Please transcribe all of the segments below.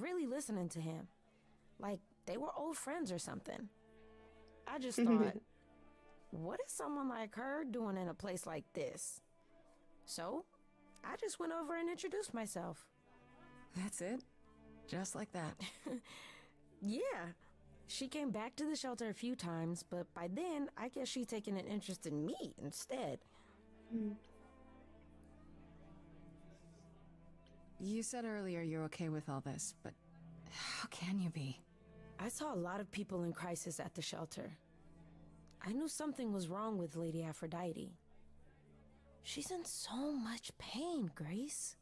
really listening to him. Like they were old friends or something. I just thought, what is someone like her doing in a place like this? So, I just went over and introduced myself. That's it? Just like that? Yeah. She came back to the shelter a few times, but by then, I guess she'd taken an interest in me instead. You said earlier you're okay with all this, but how can you be? I saw a lot of people in crisis at the shelter. I knew something was wrong with Lady Aphrodite. She's in so much pain, Grace.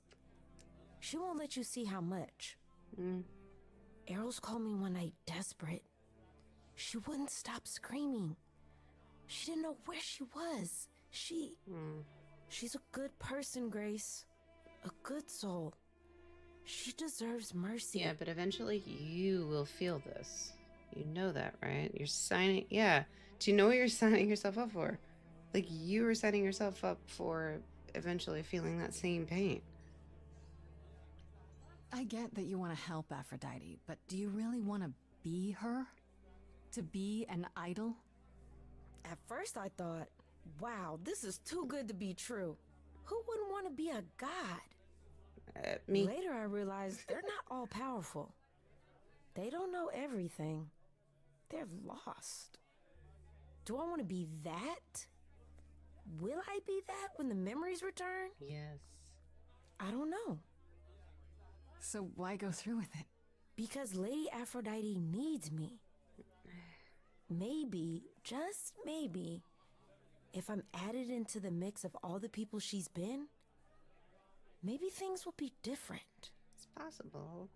She won't let you see how much. Errol's called me one night desperate. She wouldn't stop screaming. She didn't know where she was. She's a good person, Grace. A good soul. She deserves mercy. Yeah, but eventually you will feel this. You know that, right? You're signing... Yeah. Do you know what you're signing yourself up for? Like, you were setting yourself up for eventually feeling that same pain. I get that you want to help Aphrodite, but do you really want to be her? To be an idol? At first I thought, wow, this is too good to be true. Who wouldn't want to be a god? Me. Later I realized they're not all powerful. They don't know everything. They're lost. Do I want to be that? Will I be that when the memories return? Yes. I don't know. So why go through with it? Because Lady Aphrodite needs me. Maybe, just maybe, if I'm added into the mix of all the people she's been, maybe things will be different. It's possible.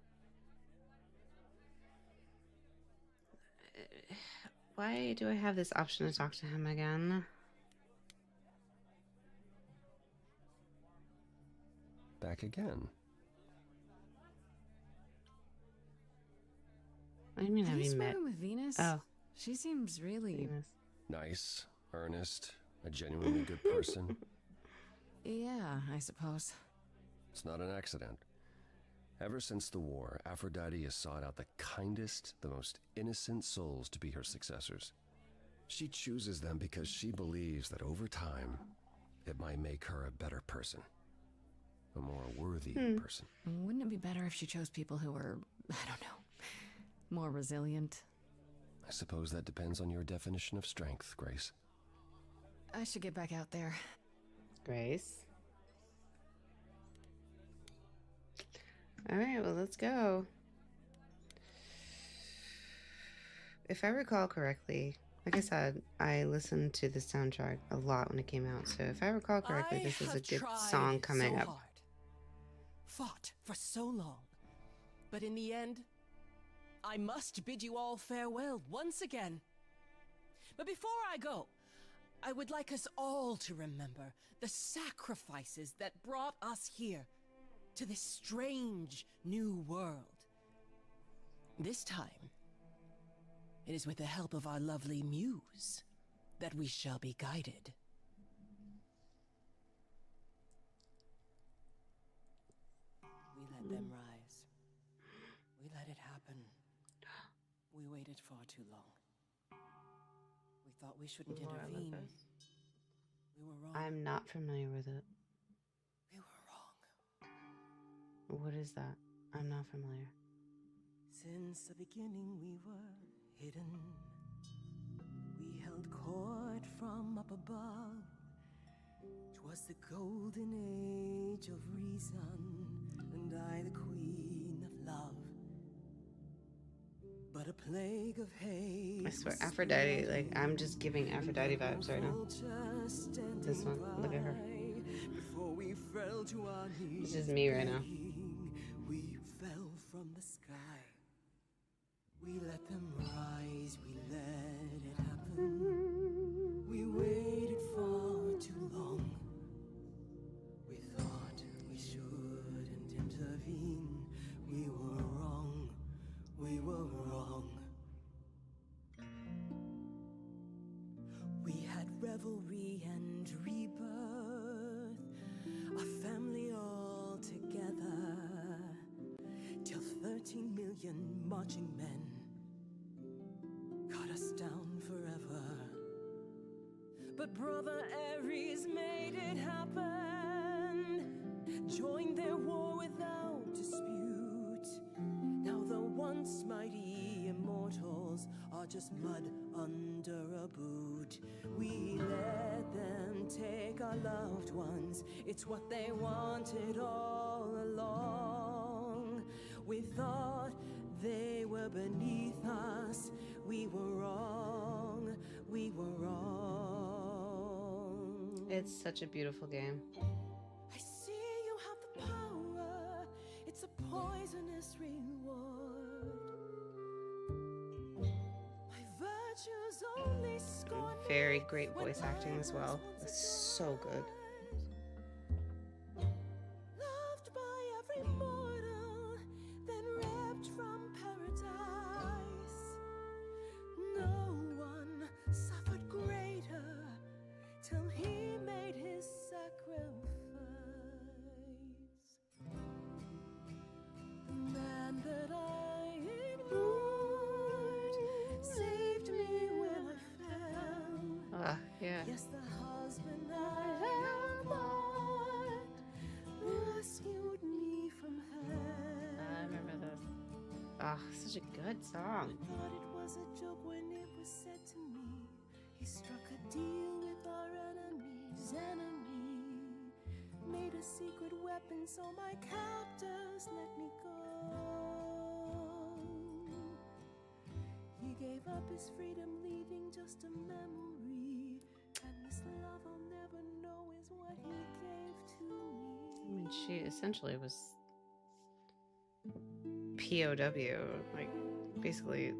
Why do I have this option to talk to him again? Back again. What do you mean, have you met? spoken with Venus? Oh. She seems really... Venus. Nice, earnest, a genuinely good person. Yeah, I suppose. It's not an accident. Ever since the war, Aphrodite has sought out the kindest, the most innocent souls to be her successors. She chooses them because she believes that over time, it might make her a better person. A more worthy person. Wouldn't it be better if she chose people who were, I don't know, more resilient? I suppose that depends on your definition of strength, Grace. I should get back out there. Grace. Alright, well, let's go. If I recall correctly, like I said, I listened to the soundtrack a lot when it came out, so if I recall correctly, this is a good song coming up. Fought for so long, but in the end, I must bid you all farewell once again. But before I go, I would like us all to remember the sacrifices that brought us here, to this strange new world. This time, it is with the help of our lovely muse that we shall be guided. We let them rise. We let it happen. We waited far too long. We thought we shouldn't intervene. We were wrong. I'm not familiar with it. We were wrong. What is that? I'm not familiar. Since the beginning we were hidden. We held court from up above. 'Twas the golden age of reason, and I the queen of love. But a plague of hate. I swear, Aphrodite, like, I'm just giving Aphrodite vibes right now. This one, look at her. This is me right now. We fell from the sky. We let them rise, we let it happen. We waited far too long. We thought we shouldn't intervene. We were wrong, we were wrong. We had revelry and rebirth, a family all together, till 13 million million marching men cut us down forever. But Brother Ares made it happen, joined their war without dispute. Now the once mighty immortals are just mud under a boot. We let them take our loved ones, it's what they wanted all along. We thought they were beneath us, we were wrong, we were wrong. It's such a beautiful game. I see you have the power, it's a poisonous reward. My virtues only scorn me Very great when voice acting I as well. was It's so good. loved by every mortal, then ripped from paradise. No one suffered greater till he made his sacrifice. The man that I ignored saved me when I fell. Ah, yeah. Yes, the husband I loved rescued me from hell. I remember this. Ah, such a good song. Thought it was a joke when it was said to me. He struck a deal with our enemy's enemy. Made a secret weapon so my captors let me go. He gave up his freedom, leaving just a memory. And this love I'll never know is what he gave to me. I mean, she essentially was POW, like basically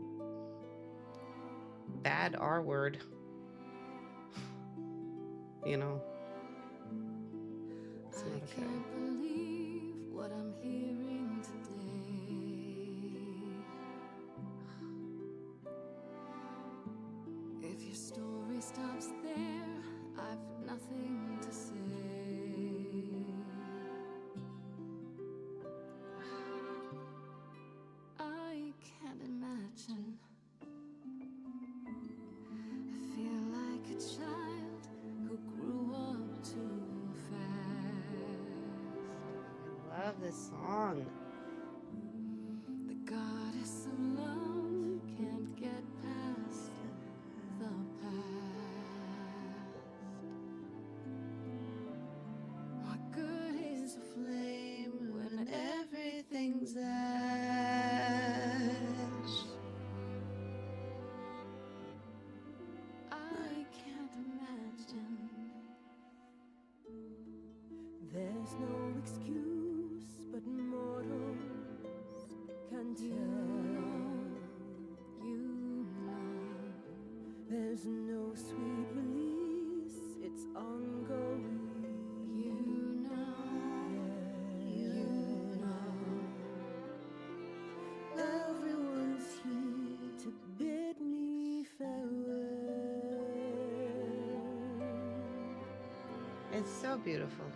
bad R word. You know, it's not okay. Can't believe what I'm hearing today. If your story stops there, I've nothing to say. I can't imagine. I feel like a child who grew up too fast. I love this song. The goddess of love can't get past the past. What good is a flame when everything's ash? I can't imagine. There's no excuse but mortals can tell. You know. There's no sweet release, it's ongoing. You know. You know. Everyone's here to bid me farewell. It's so beautiful.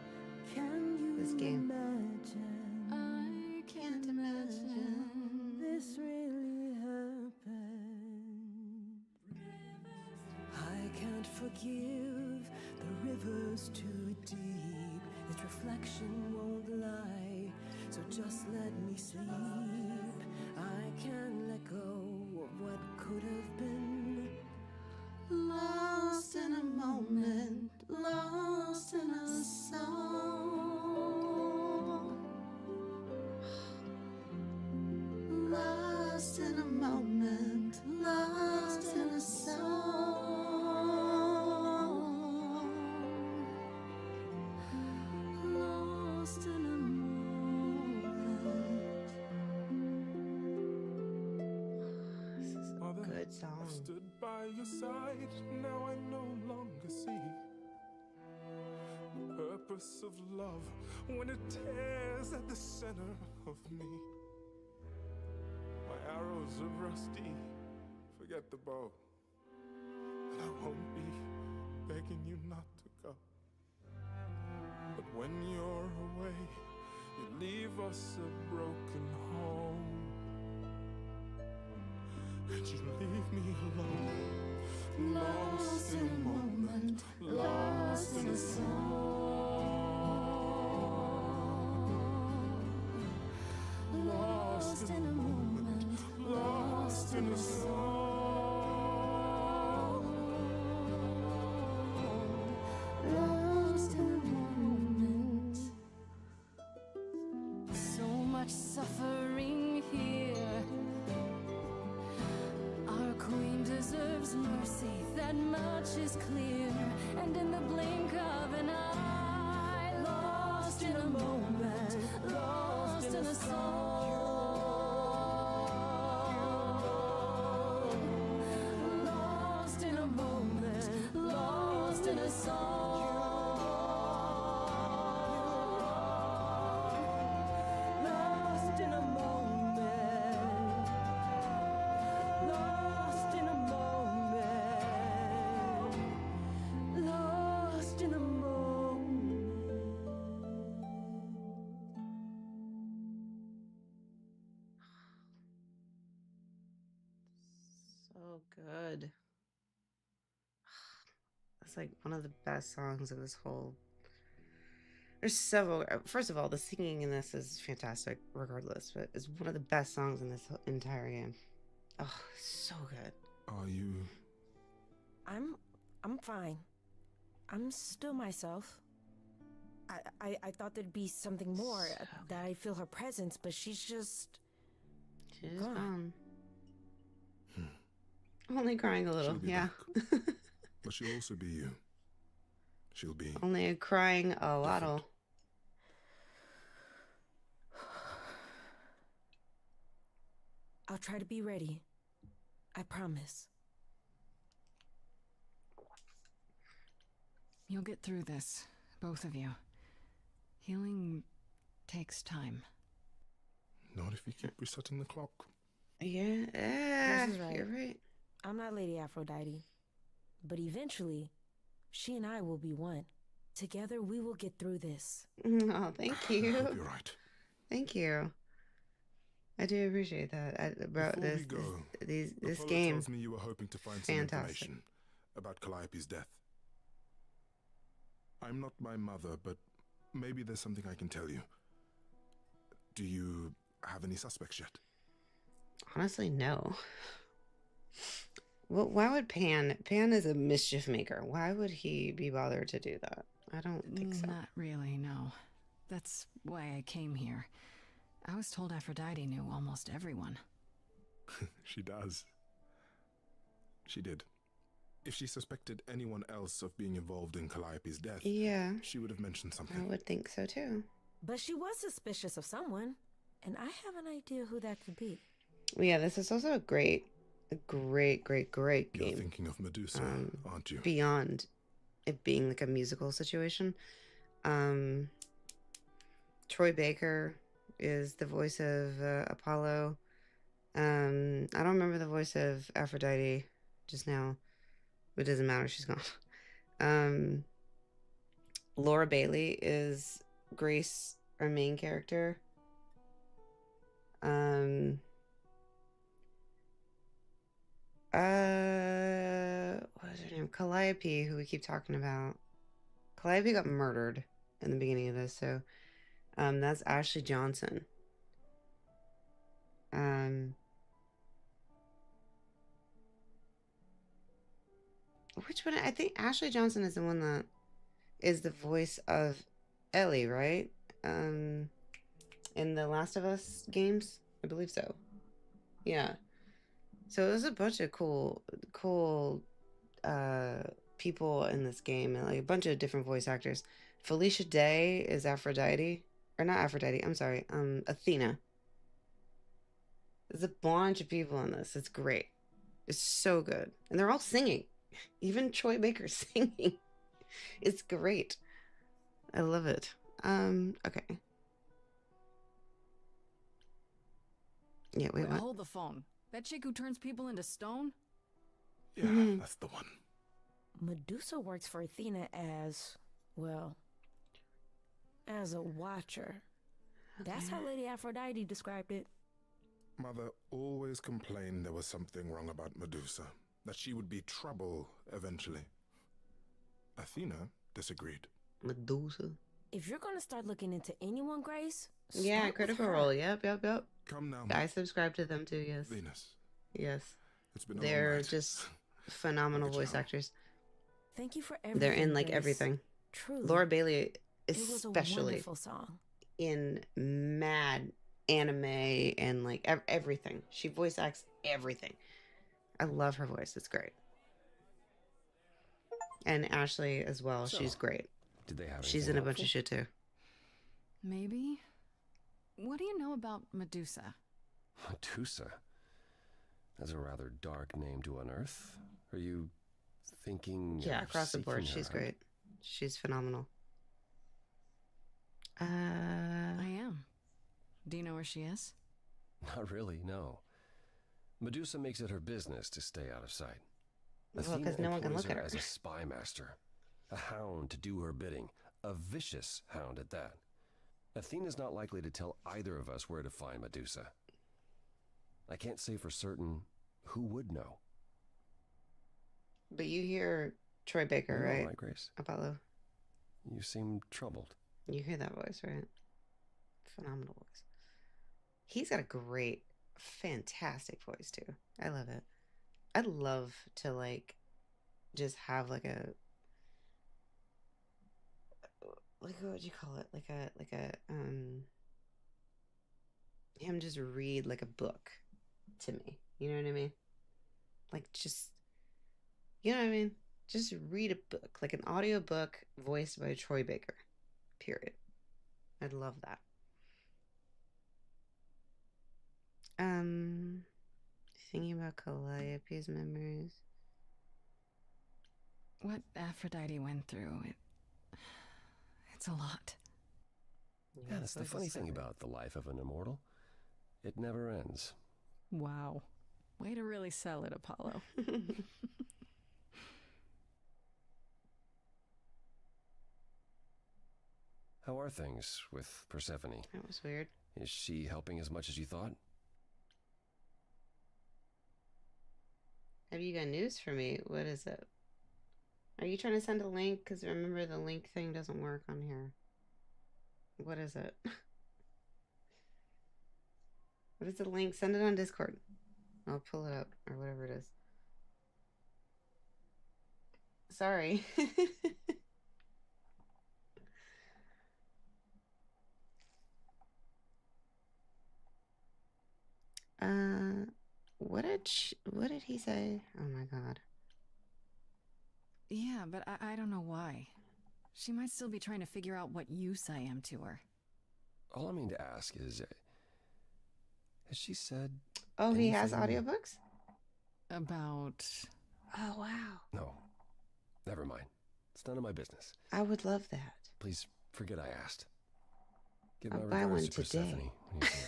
Can you This game. imagine? I can't imagine. This really happened. I can't forgive the rivers too deep. Its reflection won't lie, so just let me sleep. I can't let go of what could have been. Lost in a moment, lost in a song. Lost in a moment, lost in a song. Lost in a moment. This is a Mother, good I song. stood by your side, now I no longer see the purpose of love when it tears at the center of me. My arrows are rusty, forget the bow, and I won't be begging you not to go. But when you're away, you leave us a broken home. Could you leave me alone? Lost in a moment, lost in a song. Lost in a moment, lost in a song. Lost in a moment. So much suffering here. Our queen deserves mercy, that much is clear. And in the blink of an eye, lost in a moment, lost in a song. Lost in a moment, lost in a song. Lost in a moment. Lost in a moment. Lost in a moment. So good. That's like one of the best songs of this whole. There's several. First of all, the singing in this is fantastic, regardless, but it's one of the best songs in this entire game. Oh, so good. Are you... I'm fine. I'm still myself. I thought there'd be something more, So that I feel her presence, but she's just... She's Gone. gone. Only crying a little, She'll be yeah. But she'll also be you. She'll be... Only crying a lot. I'll try to be ready. I promise. You'll get through this, both of you. Healing takes time. Not if you keep resetting the clock. Yeah, This is right. you're right. I'm not Lady Aphrodite. But eventually, she and I will be one. Together, we will get through this. Oh, thank I you. hope you're right. Thank you. I do appreciate that. Bro, Before we go, this Apollo game. tells me you were hoping to find some Fantastic. information about Calliope's death. I'm not my mother, but maybe there's something I can tell you. Do you have any suspects yet? Honestly, no. Well, why would Pan is a mischief maker. Why would he be bothered to do that? I don't think so. Not really, no. That's why I came here. I was told Aphrodite knew almost everyone. She does. She did. If she suspected anyone else of being involved in Calliope's death, Yeah, she would have mentioned I something. would think so too. But she was suspicious of someone, and I have an idea who that could be. Well, yeah, this is also a great You're game. thinking of Medusa, aren't you? Beyond it being like a musical situation. Troy Baker is the voice of Apollo. I don't remember the voice of Aphrodite just now. It doesn't matter, she's gone. Laura Bailey is Grace, our main character. What is her name? Calliope, who we keep talking about. Calliope got murdered in the beginning of this, so that's Ashley Johnson. Which one? I think Ashley Johnson is the one that is the voice of Ellie, right? In the Last of Us games, I believe so. Yeah. So there's a bunch of cool people in this game, and like a bunch of different voice actors. Felicia Day is Aphrodite, or not Aphrodite. I'm sorry. Athena. There's a bunch of people in this. It's great. It's so good, and they're all singing. Even Troy Baker's singing. It's great. I love it. Okay. Yeah, wait, what? Hold the phone. That chick who turns people into stone? Yeah, that's the one. Medusa works for Athena as, well, as a watcher. That's how Lady Aphrodite described it. Mother always complained there was something wrong about Medusa, that she would be trouble eventually. Athena disagreed. Medusa. If you're gonna start looking into anyone, Grace, Yeah, start with Critical her. Role. Yep. Come now, I subscribe to them too, yes. Venus. Yes. It's been a long They're night. just phenomenal Look at voice you. actors. Thank you for everything. They're in like Grace. everything. Truly. Laura Bailey, It was a especially wonderful song. in mad anime and like everything. She voice acts everything. I love her voice. It's great. And Ashley as well. So, She's great. Did they have She's in anything a bunch of helpful? shit too. Maybe? What do you know about Medusa? Medusa? That's a rather dark name to unearth. Are you thinking Yeah, of across the board, seeking her she's out? great. She's phenomenal. I am. Do you know where she is? Not really, no. Medusa makes it her business to stay out of sight. Well, Athena 'cause no one can employs look at her. as a spy master, a hound to do her bidding, a vicious hound at that. Athena's not likely to tell either of us where to find Medusa. I can't say for certain who would know. But you hear Troy Baker, You're all right? right, Grace? Apollo. You seem troubled. You hear that voice, right? Phenomenal voice. He's got a great, fantastic voice too. I love it. I'd love to like just have like what would you call it? Like a him just read like a book to me. You know what I mean? Like just, you know what I mean? Just read a book, like an audio book voiced by Troy Baker. Period. I'd love that. Thinking about Calliope's memories. What Aphrodite went through, it's a lot. Yeah, that's the funny thing about the life of an immortal. It never ends. Wow. Way to really sell it, Apollo. How are things with Persephone? That was weird. Is she helping as much as you thought? Have you got news for me? What is it? Are you trying to send a link? Because remember, the link thing doesn't work on here. What is it? What is the link? Send it on Discord. I'll pull it up, or whatever it is. Sorry. What did he say? Oh my god. Yeah, but I don't know why. She might still be trying to figure out what use I am to her. All I mean to ask is, has she said Oh, he has anything? audiobooks? About... Oh wow. No, never mind. It's none of my business. I would love that. Please forget I asked. Give I'll my buy regards one to Persephone. today. when you see her.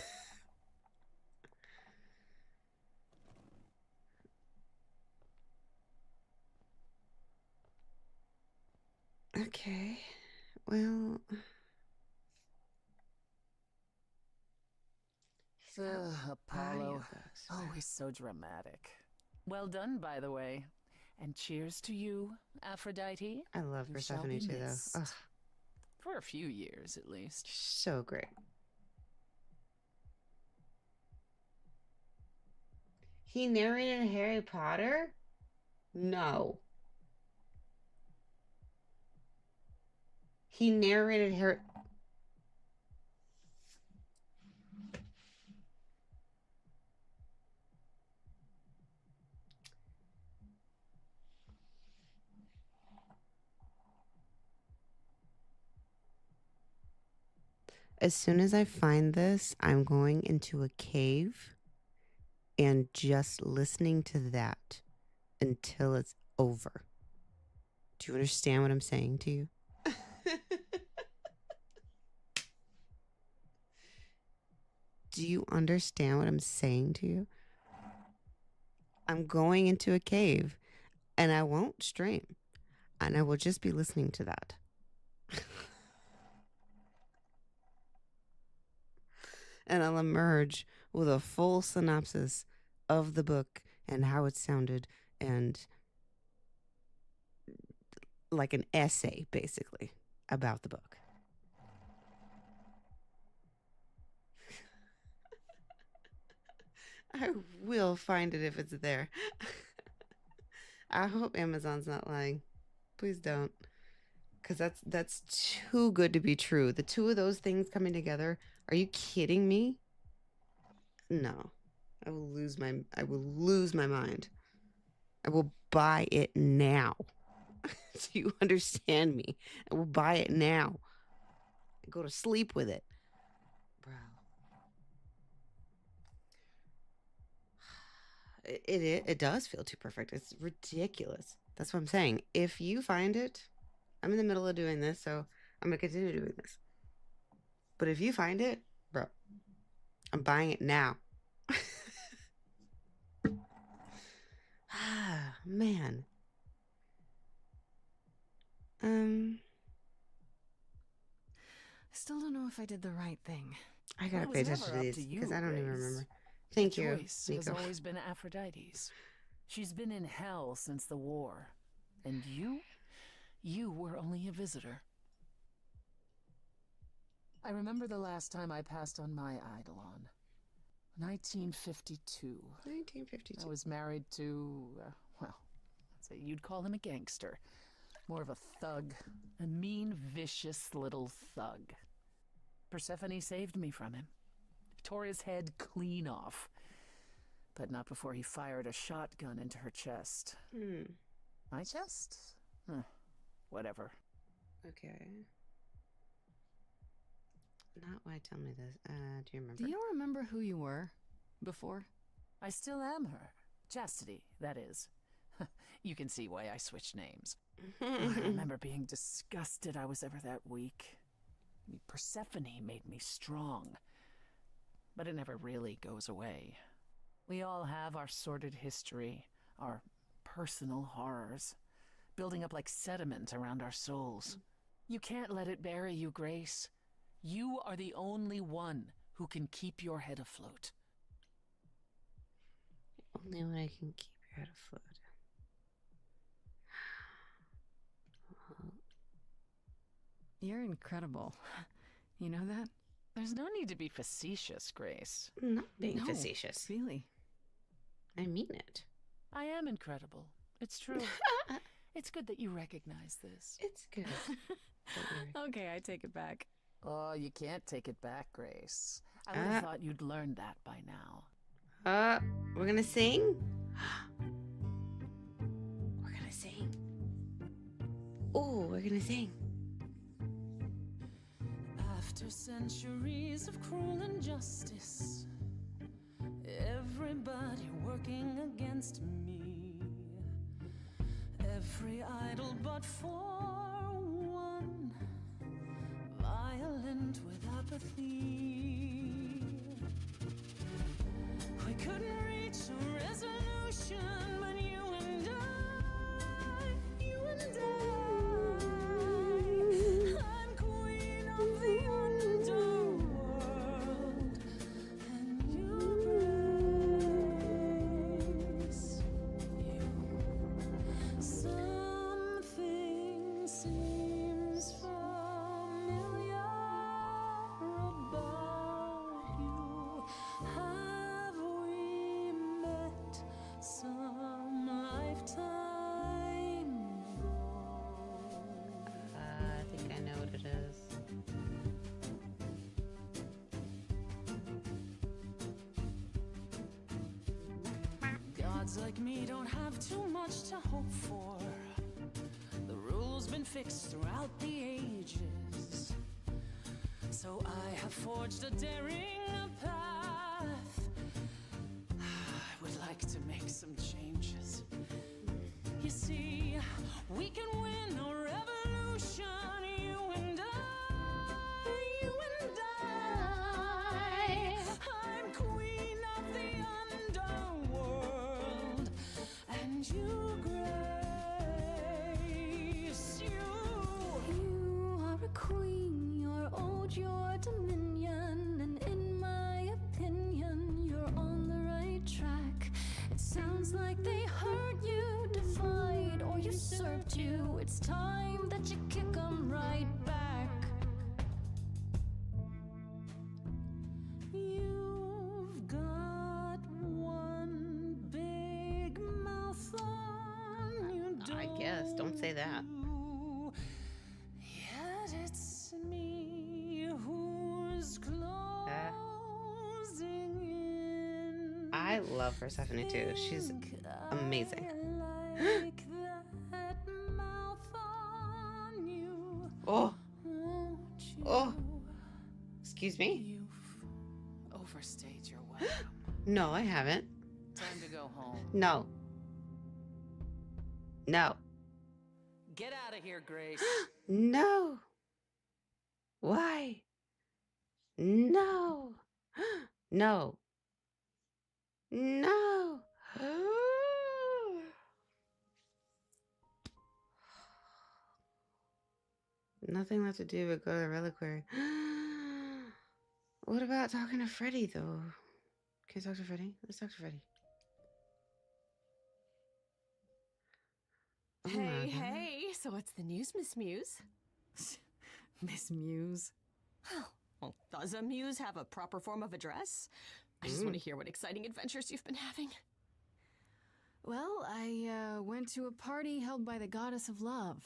Okay. Well, Apollo. audiobooks. Always so dramatic. Well done, by the way. And cheers to you, Aphrodite. I love You shall Persephone be too, missed. though. Ugh, For a few years, at least. so great. He narrated Harry Potter? No. He narrated Harry. As soon as I find this, I'm going into a cave and just listening to that until it's over. Do you understand what I'm saying to you? Do you understand what I'm saying to you? I'm going into a cave and I won't stream and I will just be listening to that. And I'll emerge with a full synopsis of the book and how it sounded, and like an essay basically about the book. I will find it if it's there. I hope Amazon's not lying. Please don't. Because that's too good to be true. The two of those things coming together. Are you kidding me? No. I will lose my mind. I will buy it now. Do you understand me? I will buy it now. I go to sleep with it. Bro. It does feel too perfect. It's ridiculous. That's what I'm saying. If you find it, I'm in the middle of doing this, so I'm going to continue doing this. But if you find it, bro, I'm buying it now. Ah, man. I still don't know if I did the right thing. I gotta Well, pay it was attention never to up these to you, because I don't even Grace. remember. Thank The you, choice has Nico. always been Aphrodite's. She's been in hell since the war. And you were only a visitor. I remember the last time I passed on my Eidolon. 1952. 1952. I was married to, well, I'd say you'd call him a gangster. More of a thug. A mean, vicious little thug. Persephone saved me from him. Tore his head clean off. But not before he fired a shotgun into her chest. My chest? Whatever. Okay. Not why tell me this. Do you remember? Do you remember who you were before? I still am her. Chastity, that is. You can see why I switched names. I remember being disgusted I was ever that weak. Persephone made me strong. But it never really goes away. We all have our sordid history, our personal horrors, building up like sediment around our souls. You can't let it bury you, Grace. You are the only one who can keep your head afloat. Only one I can keep your head afloat. You're incredible. You know that? There's no need to be facetious, Grace. I'm not being No, facetious. Really? I mean it. I am incredible. It's true. It's good that you recognize this. It's good. Okay, I take it back. Oh, you can't take it back, Grace. I would have thought you'd learned that by now. We're gonna sing? We're gonna sing. Oh, we're gonna sing. After centuries of cruel injustice, everybody working against me, every idol but for one, violent with apathy. We couldn't reach a resolution, but you and I, I'm queen of the underworld, and you, Grace, you. Something seems familiar about you. Have we met some lifetime ago? I think I know what it is. Gods like me don't have too much to hope for. The rules been fixed throughout the ages. So I have forged a daring path. I would like to make some changes. You see, we can win a revolution, you and I, you and I. I'm queen of the underworld, and you, Grace, you are a queen, you're old, your dominion, and in my opinion, Seems like they hurt you, defied, or usurped you. It's time that you kick them right back. You've got one big mouth on you. I guess. Don't say that. Yet it's me who's closing in. I love Persephone too. She's amazing. Like that mouth on you. Oh, Won't you? oh. Excuse me? You've overstayed your welcome. No, I haven't. Time to go home. No. No. Get out of here, Grace. No. Why? No. No. No. Nothing left to do but go to the reliquary. What about talking to Freddy, though? Can I talk to Freddy? Let's talk to Freddy. Oh my Hey, God. hey, so what's the news, Miss Muse? Miss Muse. Well, does a muse have a proper form of address? I just want to hear what exciting adventures you've been having. Well, I went to a party held by the goddess of love,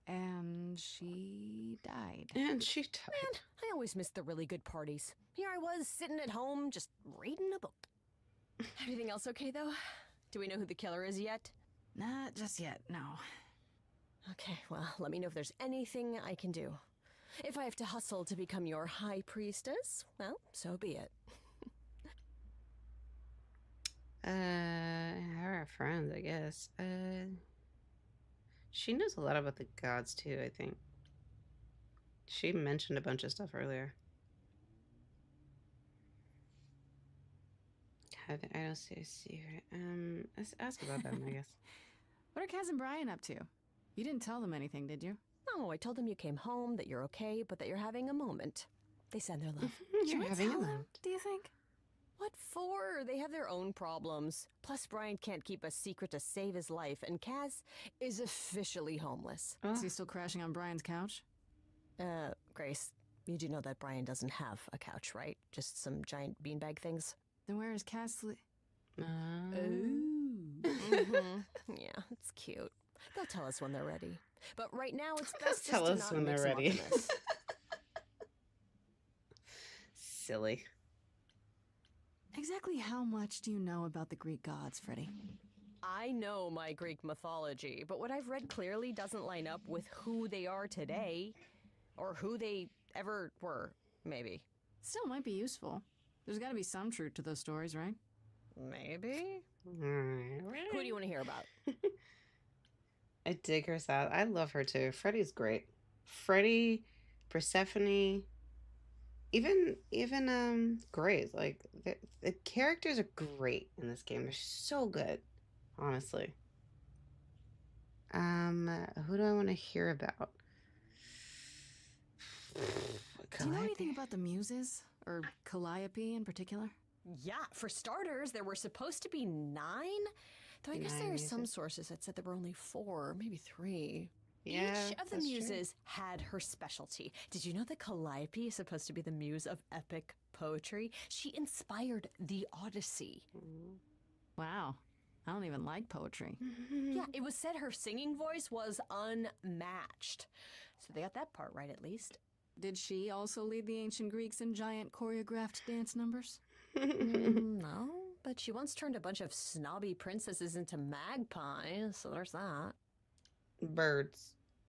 and she died. And she died. Man, I always miss the really good parties. Here I was, sitting at home, just reading a book. Everything else okay, though? Do we know who the killer is yet? Not just yet, no. Okay, well, let me know if there's anything I can do. If I have to hustle to become your high priestess, well, so be it. Our friends, I guess. She knows a lot about the gods too, I think. She mentioned a bunch of stuff earlier. I don't see a secret. Let's ask about them, I guess. What are Kaz and Brian up to? You didn't tell them anything, did you? No, I told them you came home, that you're okay, but that you're having a moment. They send their love. You're Should I having a tell them, moment. do you think? What for? They have their own problems. Plus, Brian can't keep a secret to save his life, and Kaz is officially homeless. Oh. Is he still crashing on Brian's couch? Grace, you do know that Brian doesn't have a couch, right? Just some giant beanbag things? Then where is Kaz sleep? Yeah, it's cute. They'll tell us when they're ready. But right now, it's best Tell just us to when not they're mix 'em up ready. in this. Silly. Exactly how much do you know about the Greek gods, Freddy? I know my Greek mythology, but what I've read clearly doesn't line up with who they are today. Or who they ever were, maybe. Still might be useful. There's got to be some truth to those stories, right? Maybe? Who do you want to hear about? I dig her style. I love her too. Freddy's great. Freddy, Persephone, even Grace. Like the characters are great in this game. They're so good, honestly. Who do I want to hear about? Do you know anything about the Muses? Or Calliope in particular? Yeah, for starters, there were supposed to be 9. Though I guess 9 there are some muses. sources that said there were only 4, maybe 3. Yeah, Each of the that's true. muses had her specialty. Did you know that Calliope is supposed to be the muse of epic poetry? She inspired the Odyssey. Wow. I don't even like poetry. Yeah, it was said her singing voice was unmatched. So they got that part right at least. Did she also lead the ancient Greeks in giant choreographed dance numbers? No, but she once turned a bunch of snobby princesses into magpies, so there's that. Birds.